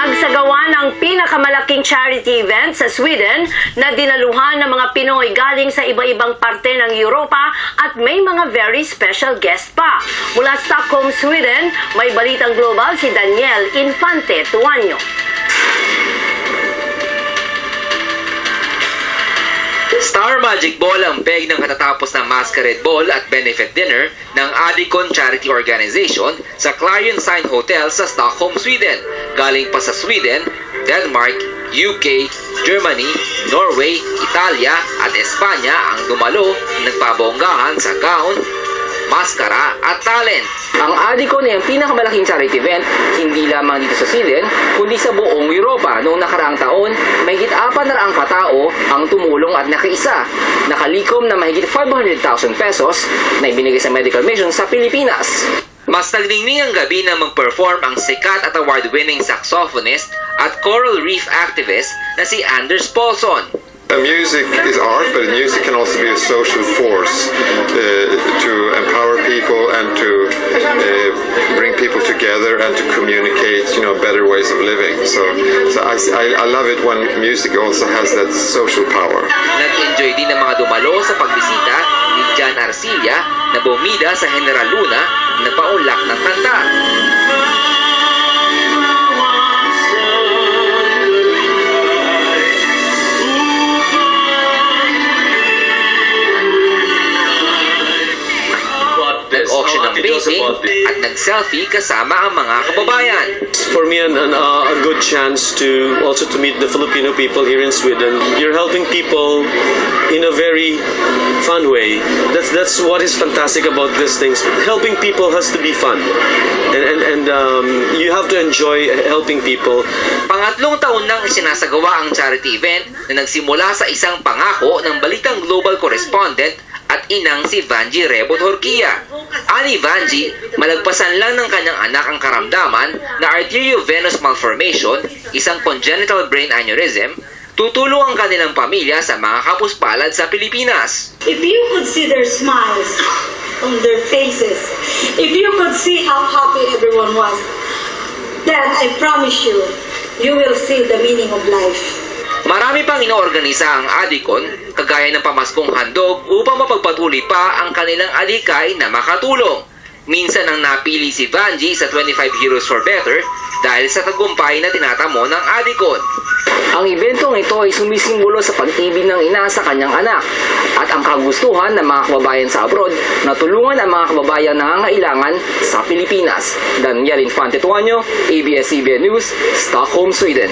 Nagsagawa ng pinakamalaking charity event sa Sweden na dinaluhan ng mga Pinoy galing sa iba-ibang parte ng Europa at may mga very special guest pa. Mula Stockholm, Sweden, may balitang global si Daniel Infante Tuanyo. Star Magic Ball ang peg ng katatapos na masquerade ball at benefit dinner ng Adicon Charity Organization sa Clarion Sign Hotel sa Stockholm, Sweden. Galing pa sa Sweden, Denmark, UK, Germany, Norway, Italia at Espanya ang dumalo nagpabonggahan sa gown, maskara at talent. Ang Adicon ay ang pinakamalaking charity event hindi lamang dito sa Sweden kundi sa buong Europa. Noong nakaraang taon, mahigit 400 katao ang tumulong at nakaisa. Nakalikom na mahigit 500,000 pesos na ibinigay sa medical mission sa Pilipinas. Mas nagningning ang gabi na mag-perform ang sikat at award-winning saxophonist at coral reef activist na si Anders Paulson. Music is art, but music can also be a social force to empower people and to bring people together and to communicate, better ways of living. So I love it when music also has that social power. Nag-enjoy din ng mga dumalo sa pagbisita ni Jan Arcilla na bumida sa General Luna na paunlak ng kanta. Nag-auction ng painting at nag-selfie kasama ang mga kababayan. For me, a good chance to also to meet the Filipino people here in Sweden. You're helping people in a very fun way. That's what is fantastic about these things. Helping people has to be fun, and you have to enjoy helping people. Pangatlong taon nang isinasagawa ang charity event na nagsimula sa isang pangako ng Balitang Global Correspondent at inang si Vanji Rebot Horquilla. Ani Vanji, malagpasan lang ng kanyang anak ang karamdaman na arteriovenous malformation, isang congenital brain aneurysm, tutulong ang kanilang pamilya sa mga kapuspalad sa Pilipinas. If you could see their smiles on their faces, if you could see how happy everyone was, then I promise you, you will see the meaning of life. Marami pang inoorganisa ang Adicon, kagaya ng pamaskong handog upang mapagpatuloy pa ang kanilang alikay na makatulong. Minsan ang napili si Vanji sa 25 Heroes for Better dahil sa tagumpay na tinatamo ng Adicon. Ang eventong ito ay sumisimbolo sa pag-ibig ng ina sa kanyang anak at ang kagustuhan ng mga kababayan sa abroad na tulungan ang mga kababayan nangangailangan sa Pilipinas. Daniel Infante Tuanyo, ABS-CBN News, Stockholm, Sweden.